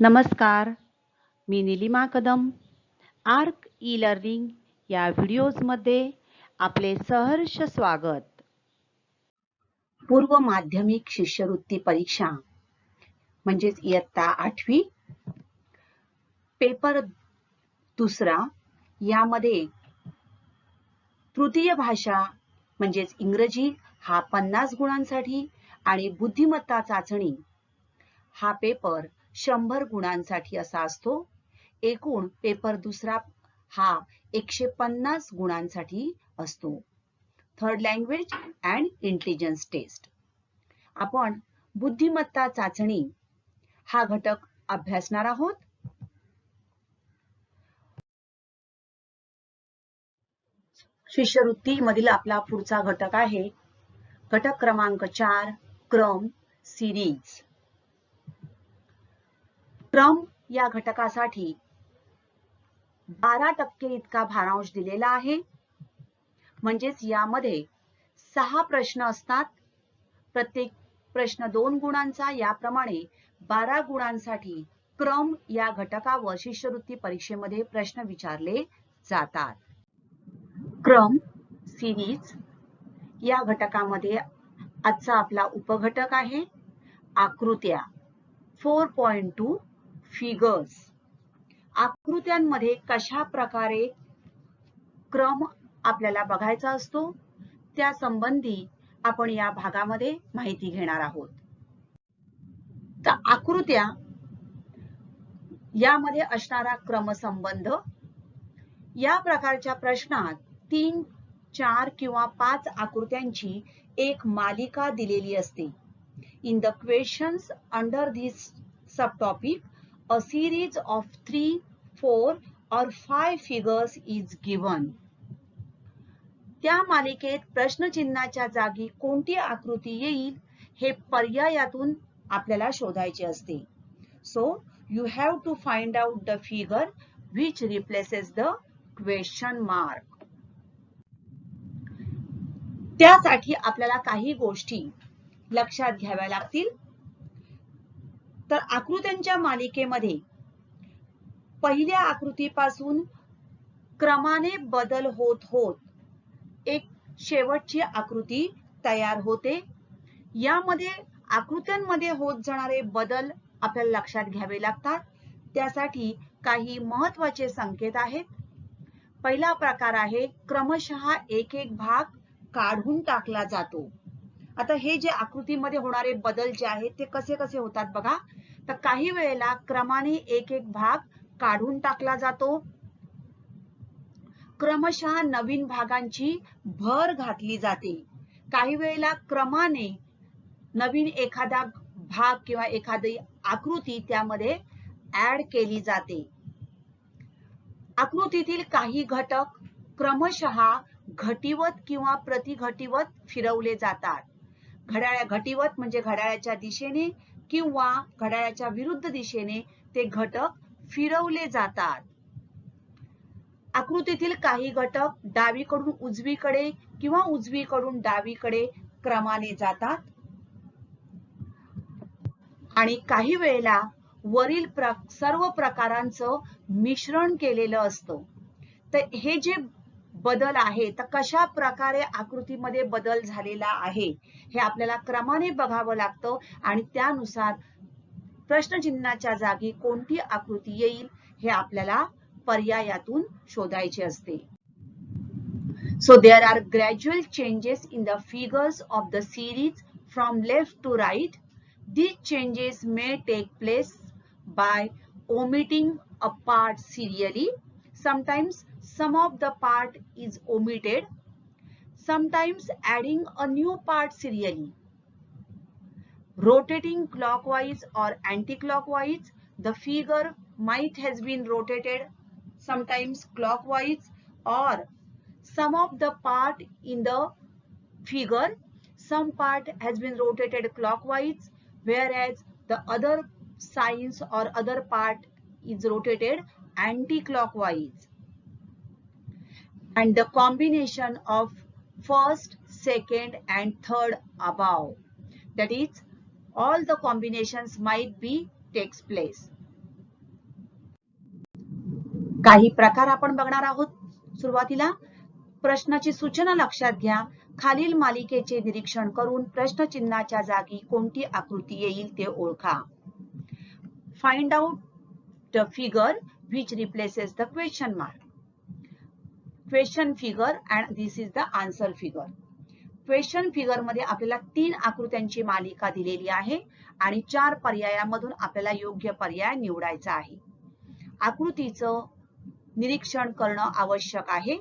नमस्कार, मी Nilima Kadam. Arc e learning या व्हिडिओजमध्ये आपले सहर्ष स्वागत. पूर्व माध्यमिक शिष्यवृत्ती परीक्षा म्हणजेच इयत्ता 8वी पेपर दुसरा यामध्ये तृतीय भाषा म्हणजेच इंग्रजी हा 50 गुणांसाठी आणि बुद्धिमत्ता चाचणी हा पेपर 100 गुणांसाठी असा असतो. एकूण पेपर दुसरा हा 150 गुणांसाठी असतो. Third language and intelligence test. आपण बुद्धिमत्ता चाचणी हा घटक अभ्यासणार आहोत. शिष्यवृत्ती मधील आपला पुढचा घटक आहे घटक क्रमांक 4 क्रम सिरीज. क्रम या घटकासाठी 12% इतका भारांश दिलेला आहे. म्हणजेच यामध्ये 6 प्रश्न असतात. प्रत्येक प्रश्न 2 गुणांचा. याप्रमाणे 12 गुणांसाठी क्रम या घटकावर शिष्यवृत्ती परीक्षेमध्ये प्रश्न विचारले जातात. क्रम सिरीज या घटकामध्ये आजचा आपला उपघटक आहे आकृत्या. 4.2 फिगर्स. आकृत्यांमध्ये कशा प्रकारे क्रम आपल्याला बघायचा असतो त्या संबंधी आपण या भागामध्ये माहिती घेणार आहोत. तर आकृत्या यामध्ये असणारा क्रमसंबंध. या प्रकारच्या प्रश्नात 3, 4 किंवा 5 आकृत्यांची एक मालिका दिलेली असते. In the questions under this subtopic, a series of 3, 4 or 5 figures is given. त्या मालिकेत प्रश्नचिन्हाच्या जागी कोणती आकृती येईल हे पर्यायातून आपल्याला शोधायचे असते. So you have to find out the figure which replaces the question mark. त्यासाठी आपल्याला काही गोष्टी लक्षात घ्याव्या लागतील. तर आकृत्यांच्या मालिकेमध्ये पहिल्या आकृतीपासून क्रमाने बदल होत होत एक शेवटची आकृती तयार होते. यामध्ये आकृत्यांमध्ये होत जाणारे बदल आपल्याला लक्षात घ्यावे लागतात. त्यासाठी काही महत्त्वाचे संकेत आहेत. पहिला प्रकार आहे क्रमशः एक एक भाग काढून टाकला जातो. आता हे जे आकृतीमध्ये होणारे बदल जे आहेत ते कसे कसे होतात बघा. तर काही वेळेला क्रमाने एक एक भाग काढून टाकला जातो. क्रमशः नवीन भागांची भर घातली जाते. काही वेळेला क्रमाने नवीन एखादा भाग किंवा एखादी आकृती त्यामध्ये ऍड केली जाते. आकृतीतील काही घटक क्रमशः घटीवत किंवा प्रतिघटीवत फिरवले जातात. घटीवत म्हणजे घड्याळाच्या दिशेने किंवा घड्याळाच्या विरुद्ध दिशेने ते घटक फिरवले जातात. आकृतीतील काही घटक डावीकडून उजवीकडे किंवा उजवीकडून डावीकडे क्रमाने जातात. आणि काही वेळेला वरील सर्व प्रकारांचं मिश्रण केलेलं असतं. तर हे जे बदल आहे तर कशा प्रकारे आकृतीमध्ये बदल झालेला आहे हे आपल्याला क्रमाने बघावं लागतं आणि त्यानुसार प्रश्नचिन्हाच्या जागी कोणती आकृती येईल हे आपल्याला पर्यायातून शोधायचे असते. So there are gradual changes in the figures of the series from left to right. These changes may take place by omitting a part serially. Sometimes some of the part is omitted. Sometimes adding a new part serially. Rotating clockwise or anti-clockwise, the figure might has been rotated sometimes clockwise, or some of the part in the figure, some part has been rotated clockwise, whereas the other signs or other part is rotated anti-clockwise. And the combination of first, second and third above, that is all the combinations might be takes place. काही प्रकार आपण बघणार आहोत. सुरुवातीला प्रश्नाची सूचना लक्षात घ्या. खालील मालिकेचे निरीक्षण करून प्रश्नचिन्हाच्या जागी कोणती आकृती येईल ते ओळखा. Find out the figure which replaces the question mark. Question figure and this is the answer figure. Question figure मध्ये आपल्याला 3 आकृत्यांची मालिका दिलेली आहे आणि 4 पर्यायामधून आपल्याला योग्य पर्याय निवडायचा आहे. आकृतीचं निरीक्षण करणं आवश्यक आहे.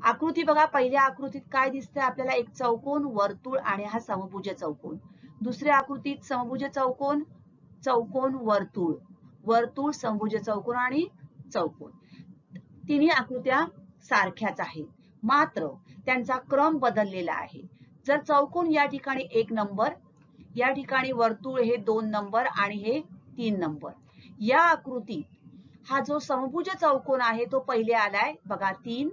आकृती बघा, पहिल्या आकृतीत काय दिसतंय आपल्याला? एक चौकोन, वर्तुळ आणि हा समभुज चौकोन. दुसऱ्या आकृतीत समभुज चौकोन, चौकोन, वर्तुळ, वर्तुळ, समभुज चौकोन आणि चौकोन. तिन्ही आकृत्या सारख्याच आहेत, मात्र त्यांचा क्रम बदललेला आहे. जर चौकोन या ठिकाणी 1 नंबर, या ठिकाणी वर्तुळ हे 2 नंबर आणि हे 3 नंबर. या आकृतीत हा जो समभुज चौकोन आहे तो पहिले आलाय बघा 3,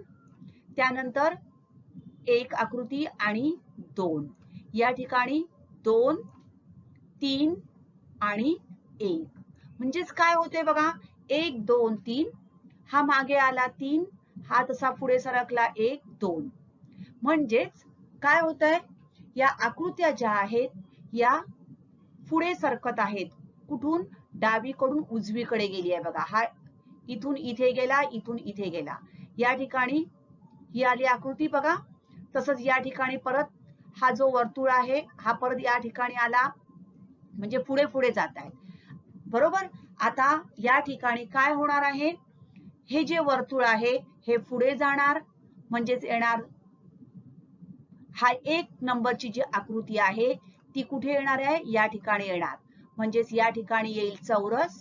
त्यानंतर 1 आकृती आणि 2, या ठिकाणी 2, 3 आणि 1. म्हणजेच काय होते बघा, 1 2 3, हा मागे आला 3, हा तसा पुढे सरकला 1 2. म्हणजेच काय होतंय, या आकृत्या ज्या आहेत या पुढे सरकत आहेत. कुठून? डावीकडून उजवीकडे गेली आहे बघा. हा इथून इथे गेला, इथून इथे गेला. या ठिकाणी ही आली आकृती बघा. तसंच या ठिकाणी परत हा जो वर्तुळ आहे हा परत या ठिकाणी आला, म्हणजे पुढे पुढे जात आहे. बरोबर. आता या ठिकाणी काय होणार आहे, हे जे वर्तुळ आहे हे पुढे जाणार, म्हणजेच येणार हा 1 नंबरची जी आकृती आहे ती कुठे येणार आहे? या ठिकाणी येणार. म्हणजेच या ठिकाणी येईल चौरस,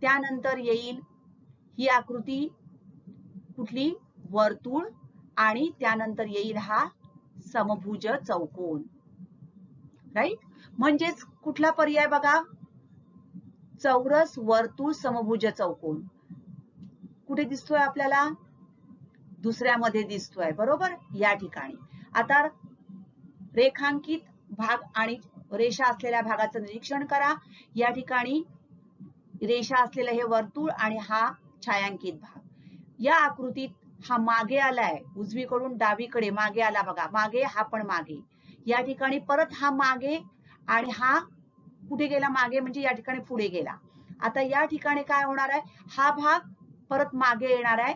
त्यानंतर येईल ही आकृती कुठली? वर्तुळ, आणि त्यानंतर येईल हा समभुज चौकोन. राईट. म्हणजेच कुठला पर्याय बघा? चौरस, वर्तुळ, समभुज चौकोन कुठे दिसतोय आपल्याला? दुसऱ्यामध्ये दिसतोय. बरोबर. या ठिकाणी आता रेखांकित भाग आणि रेषा असलेल्या भागाचं निरीक्षण करा. या ठिकाणी रेषा असलेलं हे वर्तुळ आणि हा छायांकित भाग. या आकृतीत हा मागे आलाय, उजवीकडून डावीकडे मागे आला बघा, मागे, हा पण मागे. या ठिकाणी परत हा मागे आणि हा कुठे गेला? मागे, म्हणजे या ठिकाणी पुढे गेला. आता या ठिकाणी काय होणार आहे? हा भाग परत मागे येणार आहे,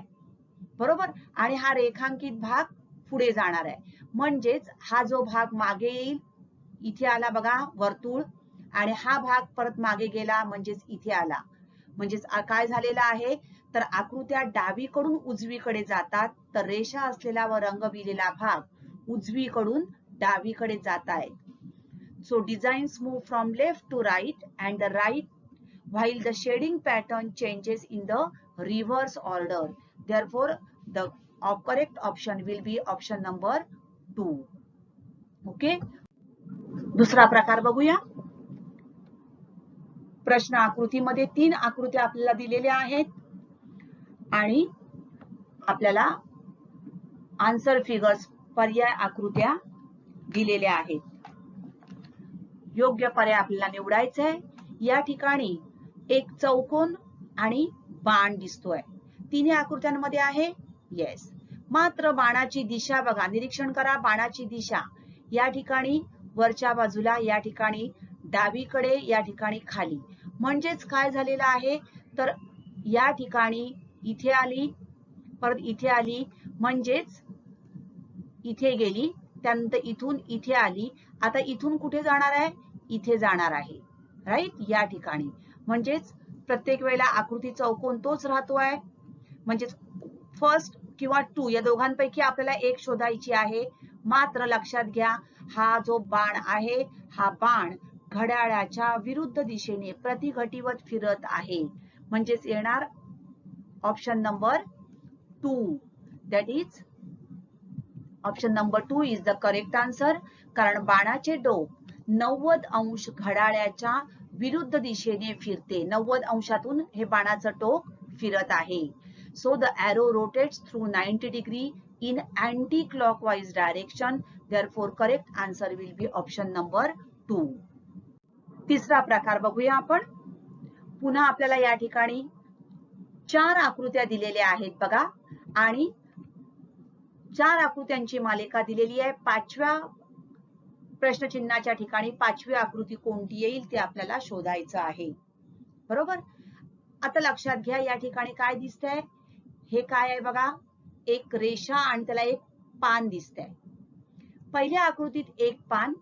बरोबर, आणि हा रेखांकित भाग पुढे जाणार आहे. म्हणजेच हा जो भाग मागे येईल, इथे आला बघा वर्तुळ, आणि हा भाग परत मागे गेला, म्हणजेच इथे आला. म्हणजेच काय झालेलं आहे, तर आकृत्या डावीकडून उजवीकडे जातात, तर रेषा असलेला व रंगविलेला भाग उजवीकडून डावीकडे जात आहे. So designs move from left to right and the right, while the shading pattern changes in the reverse order. Therefore, the correct option will be option number 2. Okay. दुसरा प्रकार बघूया. प्रश्न आकृतीमध्ये 3 आकृत्या आपल्याला दिलेल्या आहेत आणि आपल्याला आन्सर फिगर्स, पर्याय आकृत्या दिलेल्या आहेत. योग्य पर्याय आपल्याला निवडायचा आहे. या ठिकाणी एक चौकोन आणि बाण दिसतोय. तिन्ही आकृत्यांमध्ये आहे. येस. मात्र बाणाची दिशा बघा, निरीक्षण करा. बाणाची दिशा या ठिकाणी वरच्या बाजूला, या ठिकाणी डावीकडे, या ठिकाणी खाली. म्हणजेच काय झालेलं आहे, तर या ठिकाणी इथे आली, परत इथे आली, म्हणजेच इथे गेली, त्यानंतर इथून इथे आली. आता इथून कुठे जाणार आहे? इथे जाणार आहे. राईट. या ठिकाणी म्हणजेच प्रत्येक वेळेला आकृती चौकोन तोच राहतोय. म्हणजेच फर्स्ट किंवा 2 या दोघांपैकी आपल्याला एक शोधायची आहे. मात्र लक्षात घ्या, हा जो बाण आहे हा बाण घड्याळाच्या विरुद्ध दिशेने प्रतिघटीवत फिरत आहे. म्हणजेच येणार option number 2. That is option number 2 is the correct answer. कारण बाणाचे टोक 90 अंश घड्याळाच्या विरुद्ध दिशेने फिरते. 90 अंशातून हे बाणाचं टोक फिरत आहे. So the arrow rotates through 90 degree in anti-clockwise direction. Therefore, correct answer will be option number 2. तिसरा प्रकार बघूया आपण. पुन्हा आपल्याला या ठिकाणी 4 आकृत्या दिलेल्या आहेत बघा आणि 4 आकृत्यांची मालिका दिलेली आहे. 5व्या प्रश्नचिन्हाच्या ठिकाणी 5वी आकृती कोणती येईल ते आपल्याला शोधायचं आहे. बरोबर. आता लक्षात घ्या या ठिकाणी काय दिसतंय, हे काय आहे बघा, एक रेषा आणि त्याला एक पान दिसतंय. पहिल्या आकृतीत एक पान,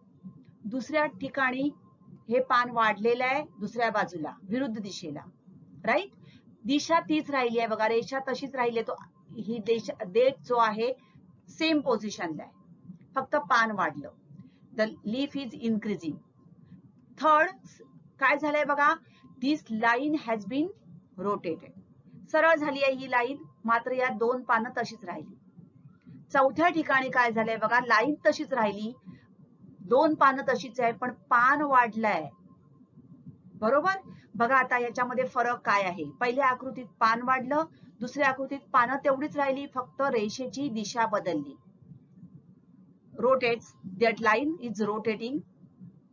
दुसऱ्या ठिकाणी हे पान वाढलेलं आहे दुसऱ्या बाजूला विरुद्ध दिशेला, राईट. दिशा तीच राहिली आहे बघा, रेषा तशीच राहिली आहे. तो ही देठ जो आहे सेम पोझिशनला आहे, फक्त पान वाढलं. The leaf is increasing. Third काय झालंय बघा, दिस लाईन हॅज बीन रोटेटेड. सरळ झाली आहे ही लाईन, मात्र या 2 पानं तशीच राहिली. चौथ्या ठिकाणी काय झालंय बघा, लाईन तशीच राहिली, 2 पानं तशीच आहे, पण पान वाढलंय. बरोबर. बघा आता याच्यामध्ये फरक काय आहे. पहिल्या आकृतीत पान वाढलं, दुसऱ्या आकृतीत पानं तेवढीच राहिली, फक्त रेषेची दिशा बदलली. Rotates, that line is rotating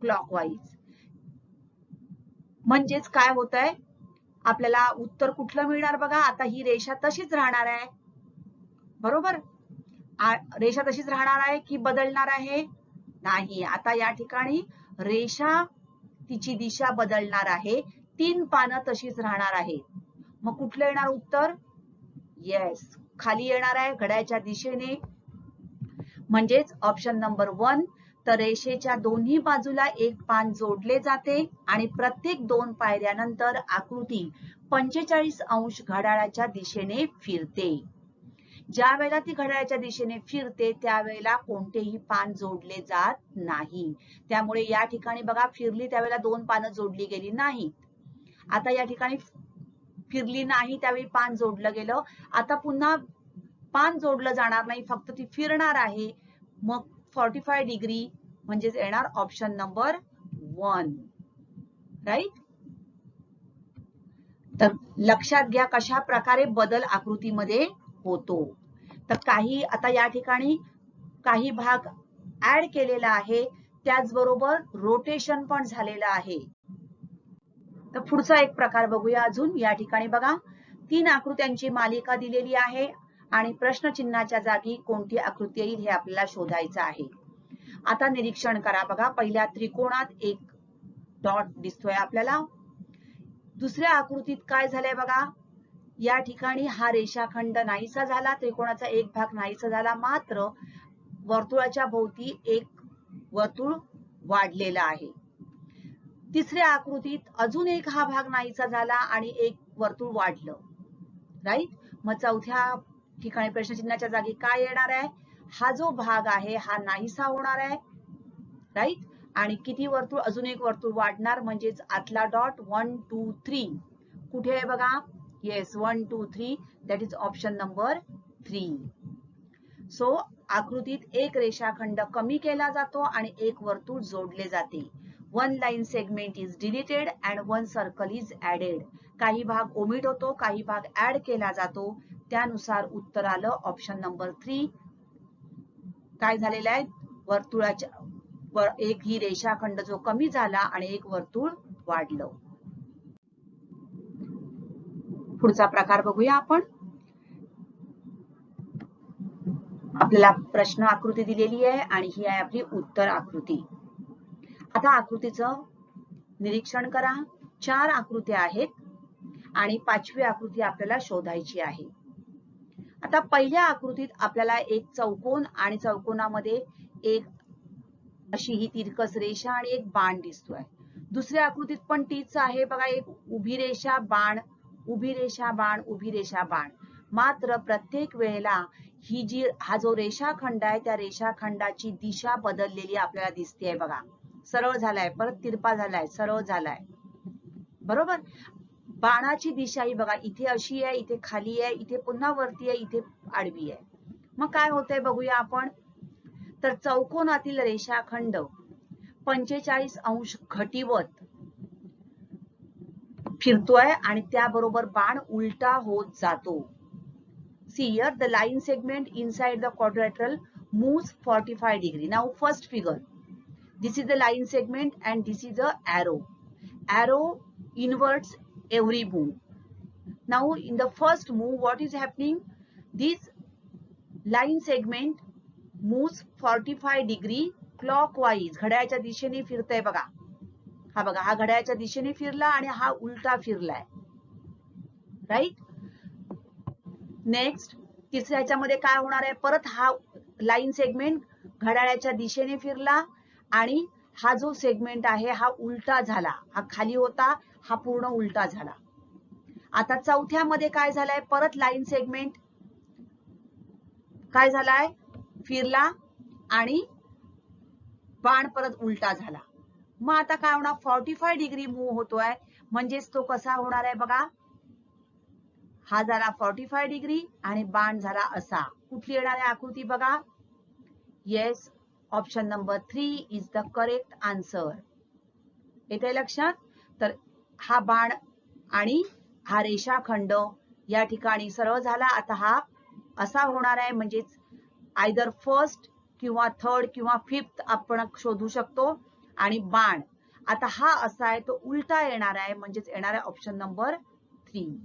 clockwise. म्हणजेच काय होत आहे, आपल्याला उत्तर कुठलं मिळणार बघा. आता ही रेषा तशीच राहणार आहे. बरोबर. रेषा तशीच राहणार आहे की बदलणार आहे, नाही. आता या ठिकाणी रेषा तिची दिशा बदलणार आहे, 3 पानं तशीच राहणार आहे. मग कुठलं येणार उत्तर, येस, खाली येणार आहे घड्याळाच्या दिशेने, म्हणजेच ऑप्शन नंबर 1. तर रेषेच्या दोन्ही बाजूला एक पान जोडले जाते आणि प्रत्येक 2 पायऱ्यानंतर आकृती 45 अंश घड्याळाच्या दिशेने फिरते. ज्या वेळेला ती घड्याळाच्या दिशेने फिरते त्यावेळेला कोणतेही पान जोडले जात नाही. त्यामुळे या ठिकाणी बघा फिरली त्यावेळेला 2 पानं जोडली गेली नाहीत. आता या ठिकाणी फिरली नाही त्यावेळी पान जोडलं गेलं. आता पुन्हा पान जोडलं जाणार नाही, फक्त ती फिरणार आहे. मग 45 डिग्री म्हणजेच येणार ऑप्शन नंबर 1, राईट. तर लक्षात घ्या कशा प्रकारे बदल आकृतीमध्ये होतो. तर काही आता या ठिकाणी काही भाग ऍड केलेला आहे, त्याचबरोबर रोटेशन पण झालेलं आहे. तर पुढचा एक प्रकार बघूया अजून. या ठिकाणी बघा 3 आकृत्यांची मालिका दिलेली आहे आणि प्रश्नचिन्हाच्या जागी कोणती आकृती येईल हे आपल्याला शोधायचं आहे. आता निरीक्षण करा बघा, पहिल्या त्रिकोणात एक डॉट दिसतोय आपल्याला. दुसऱ्या आकृतीत काय झालंय बघा, या ठिकाणी हा रेषाखंड नाहीसा झाला, त्रिकोणाचा एक भाग नाहीसा झाला, मात्र वर्तुळाच्या भोवती एक वर्तुळ वाढलेला आहे. तिसऱ्या आकृतीत अजून एक हा भाग नाहीसा झाला आणि एक वर्तुळ वाढलं, राईट. मग चौथ्या ठिकाणी प्रश्नचिन्हाच्या जागी काय येणार आहे, हा जो भाग आहे हा नाहीसा होणार आहे, राईट. आणि किती वर्तुळ, अजून एक वर्तुळ वाढणार, म्हणजेच आतला डॉट 1 2 3 कुठे आहे बघा, yes 1 2 3, that is option number 3. So आकृतीत एक रेषाखंड कमी केला जातो आणि एक वर्तुळ जोडले जाते. 1 line segment is deleted and 1 circle is added. काही भाग ओमिट होतो, काही भाग ऍड केला जातो, त्यानुसार उत्तर आलं ऑप्शन नंबर 3. काय झालेलं आहे, वर्तुळाच्या एक ही रेषाखंड जो कमी झाला आणि एक वर्तुळ वाढलं. पुढचा प्रकार बघूया आपण. आपल्याला प्रश्न आकृती दिलेली आहे आणि ही आहे आपली उत्तर आकृती. आता आकृतीचं निरीक्षण करा. 4 आकृत्या आहेत आणि 5वी आकृती आपल्याला शोधायची आहे. आता पहिल्या आकृतीत आपल्याला एक चौकोन आणि चौकोनामध्ये एक अशी ही तिरकस रेषा आणि एक बाण दिसतोय. दुसऱ्या आकृतीत पण तीच आहे बघा, एक उभी रेषा बाण, उभी रेषा बाण, उभी रेषा बाण. मात्र प्रत्येक वेळेला ही हा जो रेषाखंड आहे त्या रेषाखंडाची दिशा बदललेली आपल्याला दिसते बघा. सरळ झालाय, परत तिरपा झालाय, सरळ झालाय. बरोबर. बाणाची दिशा ही बघा, इथे अशी आहे, इथे खाली आहे, इथे पुन्हा वरती आहे, इथे आडवी आहे. मग काय होतंय बघूया आपण. तर चौकोनातील रेषाखंड 45 अंश घटीवत फिरतोय आणि त्याबरोबर बाण उलटा होत जातो. See here the line segment inside the quadrilateral moves 45 degree. Now first figure. This is the line segment and this is the arrow. Arrow inverts every move. Now in the first move, what is happening? This line segment moves 45 degree clockwise. घड्याळाच्या दिशेने फिरतय बघा. हा बघा, हा घड्याळाच्या दिशेने फिरला आणि हा उलटा फिरलाय. राईट. नेक्स्ट तिसऱ्या ह्याच्यामध्ये काय होणार आहे? परत हा लाईन सेगमेंट घड्याळाच्या दिशेने फिरला आणि हा जो सेगमेंट आहे हा उलटा झाला. हा खाली होता, हा पूर्ण उलटा झाला. आता चौथ्यामध्ये काय झालंय? परत लाईन सेगमेंट काय झालाय? फिरला आणि बाण परत उलटा झाला. मग आता काय होणार? 45 डिग्री मूव्ह होतोय, म्हणजेच तो कसा होणार आहे बघा. हा झाला 45 डिग्री आणि बाण झाला असा. कुठली येणार आहे आकृती बघा? Yes, option number 3 is the correct answer. येते लक्षात? तर हा बाण आणि हा रेषाखंड या ठिकाणी सरळ झाला. आता हा असा होणार आहे, म्हणजेच आयदर फर्स्ट किंवा थर्ड किंवा फिफ्थ आपण शोधू शकतो. आणि बाण आता हा असा आहे, तो उलटा येणार आहे, म्हणजेच येणार आहे ऑप्शन नंबर 3.